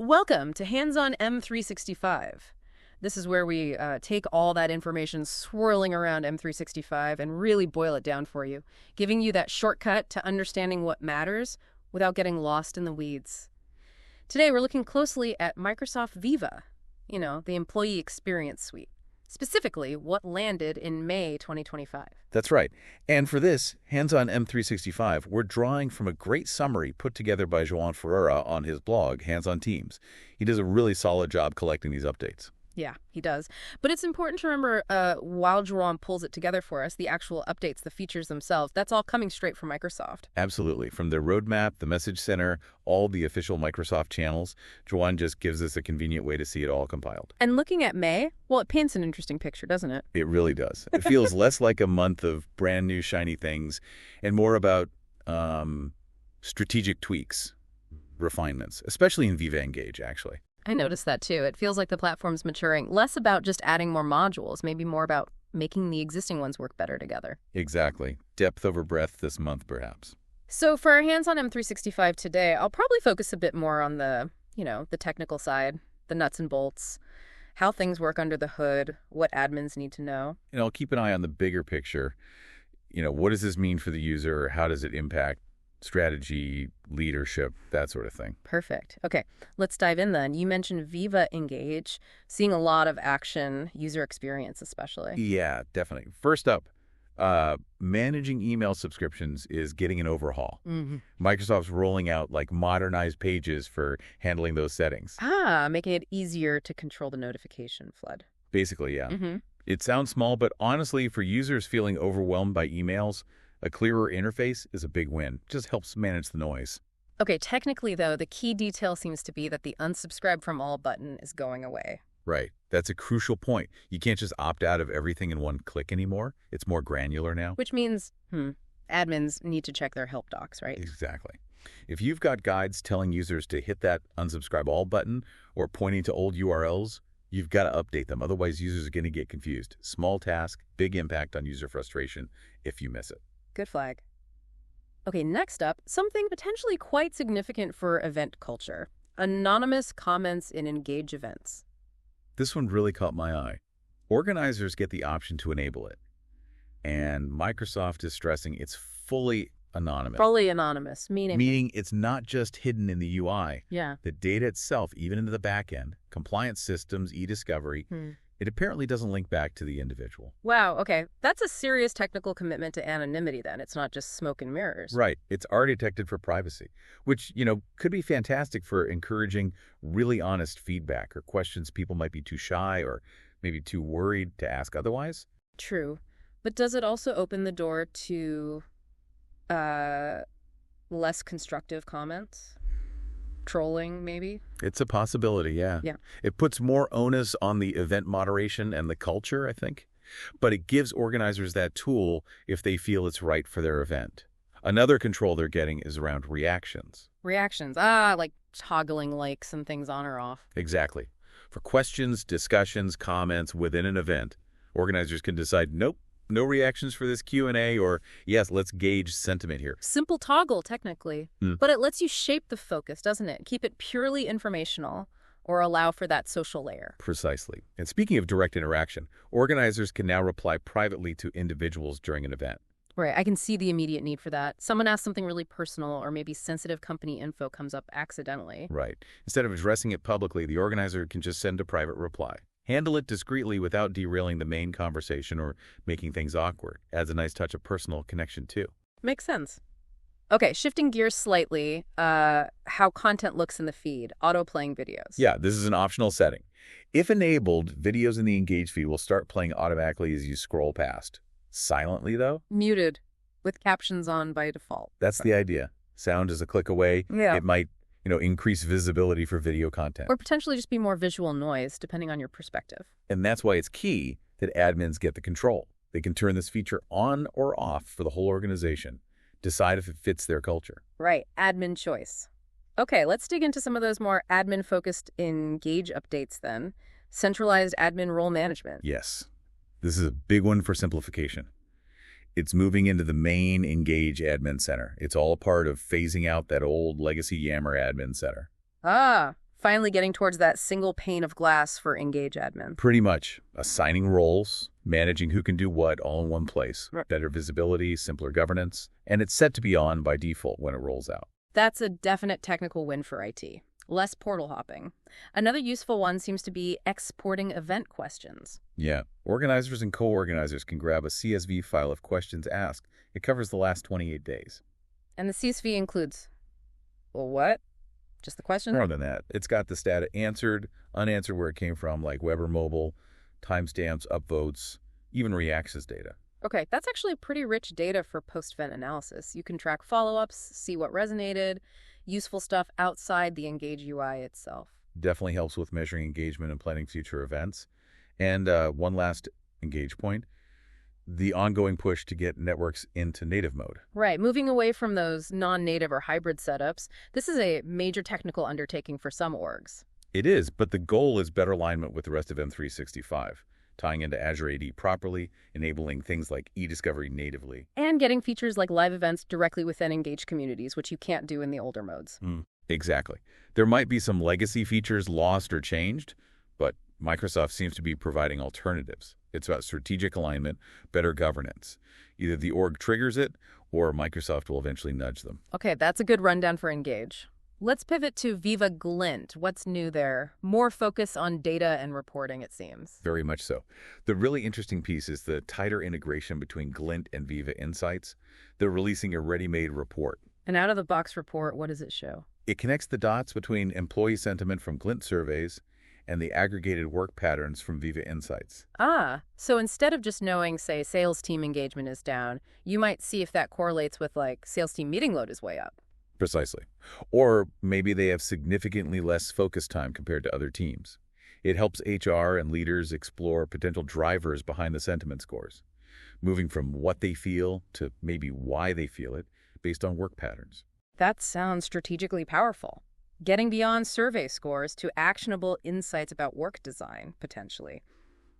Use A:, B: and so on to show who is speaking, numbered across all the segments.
A: Welcome to Hands on M365. This is where we take all that information swirling around M365 and really boil it down for you, giving you that shortcut to understanding what matters without getting lost in the weeds. Today, we're looking closely at Microsoft Viva, the Employee Experience Suite. Specifically, what landed in May 2025.
B: That's right. And for this, Hands on M365, we're drawing from a great summary put together by João Ferreira on his blog, Hands on Teams. He does a really solid job collecting these updates.
A: Yeah, he does. But it's important to remember while João pulls it together for us, the actual updates, the features themselves, that's all coming straight from Microsoft.
B: Absolutely. From their roadmap, the message center, all the official Microsoft channels, João just gives us a convenient way to see it all compiled.
A: And looking at May, well, it paints an interesting picture, doesn't it?
B: It really does. It feels less like a month of brand new shiny things and more about strategic tweaks, refinements, especially in Viva Engage, actually.
A: I noticed that too. It feels like the platform's maturing, less about just adding more modules, maybe more about making the existing ones work better together.
B: Exactly. Depth over breadth this month, perhaps.
A: So for our Hands on M365 today, I'll probably focus a bit more on the technical side, the nuts and bolts, how things work under the hood, what admins need to know.
B: And I'll keep an eye on the bigger picture. What does this mean for the user? How does it impact strategy, leadership, that sort of thing?
A: Perfect. Okay, let's dive in then. You mentioned Viva Engage, seeing a lot of action, user experience especially.
B: Yeah, definitely. First up, managing email subscriptions is getting an overhaul. Microsoft's rolling out modernized pages for handling those settings.
A: Making it easier to control the notification flood.
B: Basically, yeah. It sounds small, but honestly, for users feeling overwhelmed by emails, a clearer interface is a big win. It just helps manage the noise.
A: Okay, technically, though, the key detail seems to be that the unsubscribe from all button is going away.
B: Right. That's a crucial point. You can't just opt out of everything in one click anymore. It's more granular now.
A: Which means, admins need to check their help docs, right?
B: Exactly. If you've got guides telling users to hit that unsubscribe all button or pointing to old URLs, you've got to update them. Otherwise, users are going to get confused. Small task, big impact on user frustration if you miss it.
A: Good flag. Okay, next up, something potentially quite significant for event culture. Anonymous comments in Engage events.
B: This one really caught my eye. Organizers get the option to enable it. And Microsoft is stressing it's fully anonymous.
A: Fully anonymous, meaning?
B: Meaning it's not just hidden in the UI.
A: Yeah.
B: The data itself, even into the back end, compliance systems, e-discovery, it apparently doesn't link back to the individual.
A: Wow, okay. That's a serious technical commitment to anonymity then. It's not just smoke and mirrors.
B: Right. It's architected for privacy, which, could be fantastic for encouraging really honest feedback or questions people might be too shy or maybe too worried to ask otherwise.
A: True. But does it also open the door to less constructive comments? Trolling, maybe?
B: It's a possibility, yeah. It puts more onus on the event moderation and the culture, I think. But it gives organizers that tool if they feel it's right for their event. Another control they're getting is around reactions.
A: Reactions. Like toggling likes and things on or off.
B: Exactly. For questions, discussions, comments within an event, organizers can decide, nope, no reactions for this Q&A, or yes, let's gauge sentiment here.
A: Simple toggle, technically. But it lets you shape the focus, doesn't it? Keep it purely informational or allow for that social layer.
B: Precisely. And speaking of direct interaction, organizers can now reply privately to individuals during an event.
A: Right. I can see the immediate need for that. Someone asks something really personal or maybe sensitive company info comes up accidentally.
B: Right. Instead of addressing it publicly, the organizer can just send a private reply. Handle it discreetly without derailing the main conversation or making things awkward. Adds a nice touch of personal connection, too.
A: Makes sense. Okay, shifting gears slightly, how content looks in the feed, auto-playing videos.
B: Yeah, this is an optional setting. If enabled, videos in the Engage feed will start playing automatically as you scroll past. Silently, though?
A: Muted, with captions on by default.
B: That's the idea. Sound is a click away.
A: Yeah.
B: It might increase visibility for video content.
A: Or potentially just be more visual noise, depending on your perspective.
B: And that's why it's key that admins get the control. They can turn this feature on or off for the whole organization. Decide if it fits their culture.
A: Right, admin choice. Okay, let's dig into some of those more admin-focused Engage updates then. Centralized admin role management.
B: Yes. This is a big one for simplification. It's moving into the main Engage admin center. It's all a part of phasing out that old legacy Yammer admin center.
A: Finally getting towards that single pane of glass for Engage admin.
B: Pretty much. Assigning roles, managing who can do what all in one place.
A: Right.
B: Better visibility, simpler governance, and it's set to be on by default when it rolls out.
A: That's a definite technical win for IT. Less portal hopping. Another useful one seems to be exporting event questions.
B: Yeah. Organizers and co-organizers can grab a CSV file of questions asked. It covers the last 28 days.
A: And the CSV includes, well, what? Just the question?
B: More than that. It's got the status answered, unanswered where it came from, like web or mobile, timestamps, upvotes, even reactions data.
A: Okay, that's actually pretty rich data for post-event analysis. You can track follow-ups, see what resonated, useful stuff outside the Engage UI itself.
B: Definitely helps with measuring engagement and planning future events. And one last Engage point, the ongoing push to get networks into native mode.
A: Right, moving away from those non-native or hybrid setups, this is a major technical undertaking for some orgs.
B: It is, but the goal is better alignment with the rest of M365, tying into Azure AD properly, enabling things like e-discovery natively.
A: And getting features like live events directly within Engage communities, which you can't do in the older modes.
B: Exactly. There might be some legacy features lost or changed, but Microsoft seems to be providing alternatives. It's about strategic alignment, better governance. Either the org triggers it, or Microsoft will eventually nudge them.
A: Okay, that's a good rundown for Engage. Let's pivot to Viva Glint. What's new there? More focus on data and reporting, it seems.
B: Very much so. The really interesting piece is the tighter integration between Glint and Viva Insights. They're releasing a ready-made report.
A: An out-of-the-box report, what does it show?
B: It connects the dots between employee sentiment from Glint surveys and the aggregated work patterns from Viva Insights.
A: Ah, so instead of just knowing, say, sales team engagement is down, you might see if that correlates with, like, sales team meeting load is way up.
B: Precisely. Or maybe they have significantly less focus time compared to other teams. It helps HR and leaders explore potential drivers behind the sentiment scores, moving from what they feel to maybe why they feel it based on work patterns.
A: That sounds strategically powerful. Getting beyond survey scores to actionable insights about work design, potentially,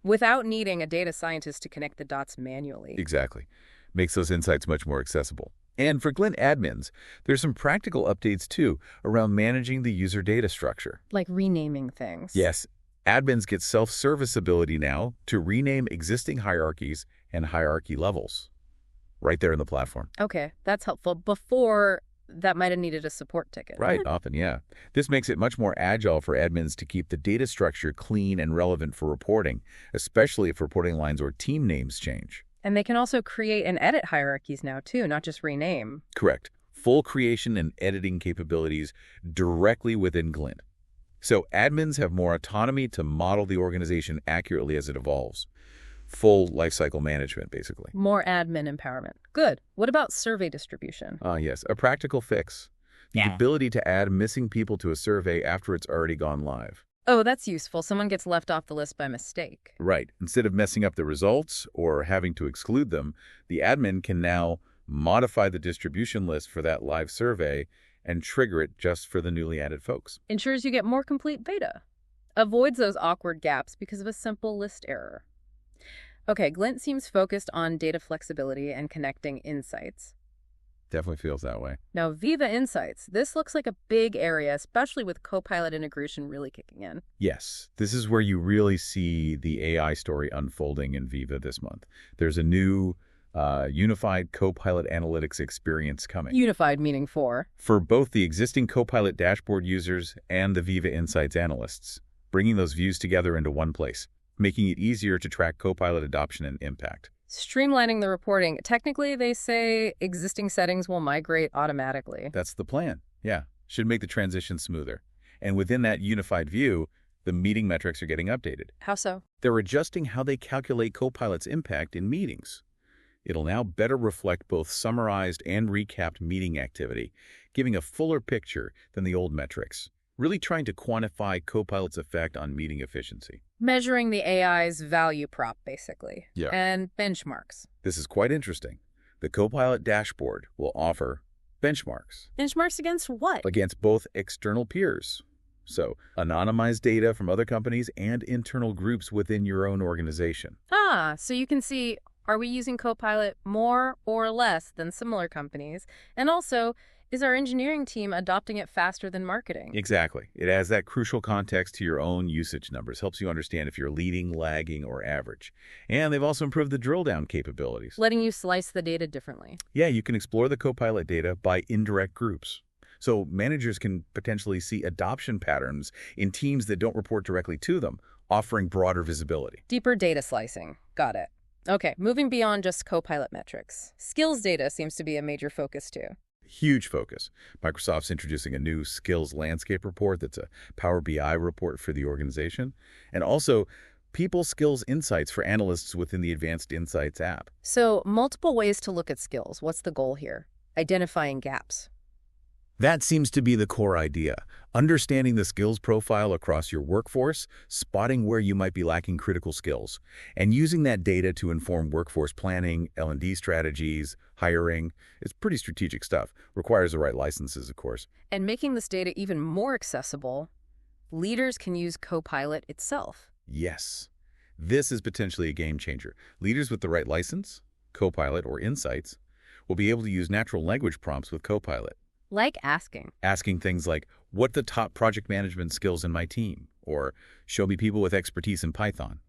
A: without needing a data scientist to connect the dots manually.
B: Exactly. Makes those insights much more accessible. And for Glint admins, there's some practical updates, too, around managing the user data structure.
A: Like renaming things.
B: Yes. Admins get self-service ability now to rename existing hierarchies and hierarchy levels right there in the platform.
A: Okay, that's helpful. Before, that might have needed a support ticket.
B: Right, often, yeah. This makes it much more agile for admins to keep the data structure clean and relevant for reporting, especially if reporting lines or team names change.
A: And they can also create and edit hierarchies now, too, not just rename.
B: Correct. Full creation and editing capabilities directly within Glint. So admins have more autonomy to model the organization accurately as it evolves. Full lifecycle management, basically.
A: More admin empowerment. Good. What about survey distribution?
B: Yes, a practical fix. The ability to add missing people to a survey after it's already gone live.
A: Oh, that's useful. Someone gets left off the list by mistake.
B: Right. Instead of messing up the results or having to exclude them, the admin can now modify the distribution list for that live survey and trigger it just for the newly added folks.
A: Ensures you get more complete data. Avoids those awkward gaps because of a simple list error. Okay, Glint seems focused on data flexibility and connecting insights.
B: Definitely feels that way.
A: Now, Viva Insights. This looks like a big area, especially with Copilot integration really kicking in.
B: Yes, this is where you really see the AI story unfolding in Viva this month. There's a new unified Copilot analytics experience coming.
A: Unified meaning for
B: both the existing Copilot dashboard users and the Viva Insights analysts, bringing those views together into one place, making it easier to track Copilot adoption and impact.
A: Streamlining the reporting. Technically, they say existing settings will migrate automatically.
B: That's the plan. Yeah, should make the transition smoother. And within that unified view, the meeting metrics are getting updated.
A: How so?
B: They're adjusting how they calculate Copilot's impact in meetings. It'll now better reflect both summarized and recapped meeting activity, giving a fuller picture than the old metrics, really trying to quantify Copilot's effect on meeting efficiency.
A: Measuring the AI's value prop, basically.
B: Yeah.
A: And benchmarks.
B: This is quite interesting. The Copilot dashboard will offer benchmarks.
A: Benchmarks against what?
B: Against both external peers. So, anonymized data from other companies and internal groups within your own organization.
A: Ah, so you can see, are we using Copilot more or less than similar companies? And also, Is our engineering team adopting it faster than marketing?
B: Exactly. It adds that crucial context to your own usage numbers, helps you understand if you're leading, lagging, or average. And they've also improved the drill-down capabilities.
A: Letting you slice the data differently.
B: Yeah, you can explore the Copilot data by indirect groups. So managers can potentially see adoption patterns in teams that don't report directly to them, offering broader visibility.
A: Deeper data slicing. Got it. Okay, moving beyond just Copilot metrics. Skills data seems to be a major focus too.
B: Huge focus. Microsoft's introducing a new skills landscape report that's a Power BI report for the organization, and also people skills insights for analysts within the Advanced Insights app.
A: So, multiple ways to look at skills. What's the goal here? Identifying gaps.
B: That seems to be the core idea. Understanding the skills profile across your workforce, spotting where you might be lacking critical skills, and using that data to inform workforce planning, L&D strategies, hiring. It's pretty strategic stuff. Requires the right licenses, of course.
A: And making this data even more accessible, leaders can use Copilot itself.
B: Yes. This is potentially a game changer. Leaders with the right license, Copilot or Insights, will be able to use natural language prompts with Copilot.
A: Like asking
B: Things like, what the top project management skills in my team? Or show me people with expertise in Python.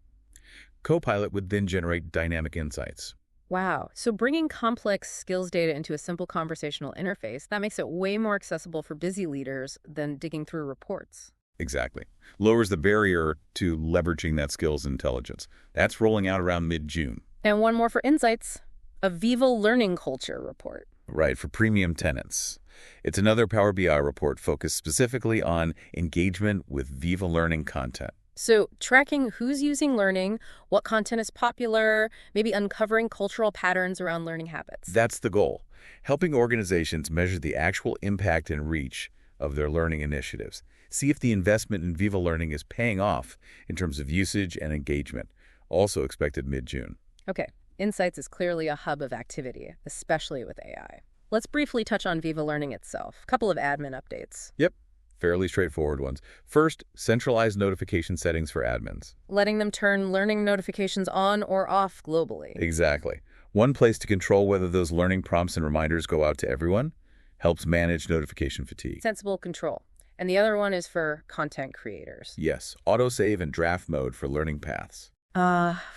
B: Copilot would then generate dynamic insights.
A: Wow. So bringing complex skills data into a simple conversational interface, that makes it way more accessible for busy leaders than digging through reports.
B: Exactly. Lowers the barrier to leveraging that skills intelligence. That's rolling out around mid-June.
A: And one more for insights, a Viva learning culture report.
B: Right, for premium tenants. It's another Power BI report focused specifically on engagement with Viva learning content.
A: So tracking who's using learning, what content is popular, maybe uncovering cultural patterns around learning habits.
B: That's the goal. Helping organizations measure the actual impact and reach of their learning initiatives. See if the investment in Viva Learning is paying off in terms of usage and engagement. Also expected mid-June.
A: Okay, Insights is clearly a hub of activity, especially with AI. Let's briefly touch on Viva Learning itself. A couple of admin updates.
B: Yep, fairly straightforward ones. First, centralized notification settings for admins.
A: Letting them turn learning notifications on or off globally.
B: Exactly. One place to control whether those learning prompts and reminders go out to everyone helps manage notification fatigue.
A: Sensible control. And the other one is for content creators.
B: Yes, autosave and draft mode for learning paths.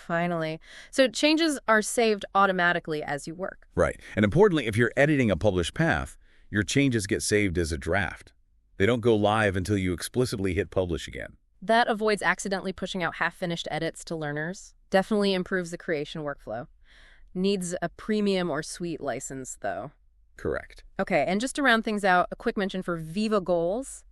A: Finally. So changes are saved automatically as you work.
B: Right. And importantly, if you're editing a published path, your changes get saved as a draft. They don't go live until you explicitly hit publish again.
A: That avoids accidentally pushing out half-finished edits to learners. Definitely improves the creation workflow. Needs a premium or suite license, though.
B: Correct.
A: Okay, and just to round things out, a quick mention for Viva goals.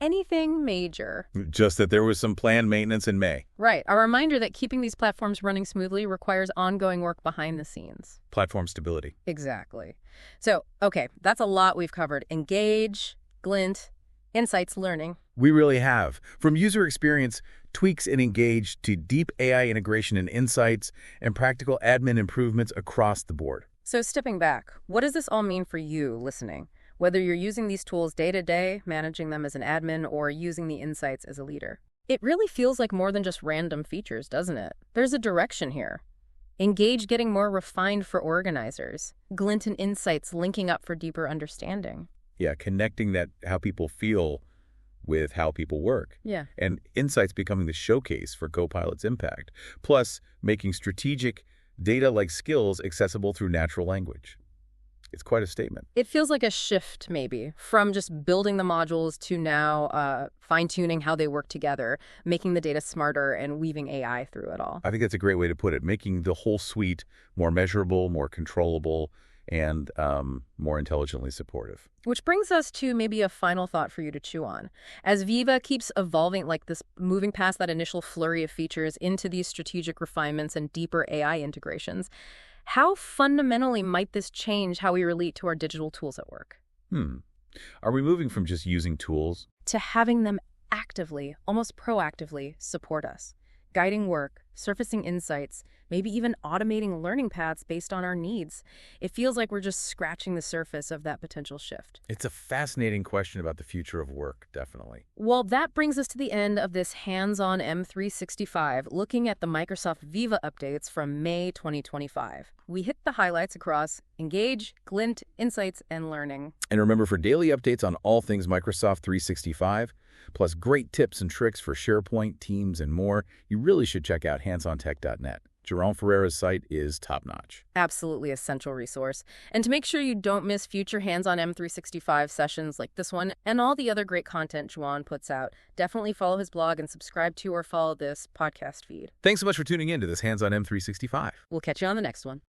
A: Anything major.
B: Just that there was some planned maintenance in May.
A: Right. A reminder that keeping these platforms running smoothly requires ongoing work behind the scenes.
B: Platform stability.
A: Exactly. So, okay, that's a lot we've covered. Engage, Glint, Insights, learning.
B: We really have. From user experience, tweaks in Engage to deep AI integration and insights and practical admin improvements across the board.
A: So stepping back, what does this all mean for you listening? Whether you're using these tools day to day, managing them as an admin, or using the insights as a leader. It really feels like more than just random features, doesn't it? There's a direction here. Engage getting more refined for organizers. Glint and Insights linking up for deeper understanding.
B: Yeah, connecting that how people feel with how people work.
A: Yeah.
B: And Insights becoming the showcase for Copilot's impact. Plus, making strategic data like skills accessible through natural language. It's quite a statement.
A: It feels like a shift, maybe, from just building the modules to now fine-tuning how they work together, making the data smarter and weaving AI through it all.
B: I think that's a great way to put it, making the whole suite more measurable, more controllable, and more intelligently supportive.
A: Which brings us to maybe a final thought for you to chew on. As Viva keeps evolving, like this, moving past that initial flurry of features into these strategic refinements and deeper AI integrations, how fundamentally might this change how we relate to our digital tools at work?
B: Are we moving from just using tools
A: to having them actively, almost proactively, support us, guiding work, surfacing insights, maybe even automating learning paths based on our needs. It feels like we're just scratching the surface of that potential shift.
B: It's a fascinating question about the future of work, definitely.
A: Well, that brings us to the end of this Hands on M365, looking at the Microsoft Viva updates from May 2025. We hit the highlights across Engage, Glint, Insights, and Learning.
B: And remember, for daily updates on all things Microsoft 365, plus great tips and tricks for SharePoint, Teams, and more, you really should check out handsontech.net. Jerome Ferreira's site is top-notch.
A: Absolutely essential resource. And to make sure you don't miss future Hands on M365 sessions like this one and all the other great content Juan puts out, definitely follow his blog and subscribe to or follow this podcast feed.
B: Thanks so much for tuning in to this Hands on M365.
A: We'll catch you on the next one.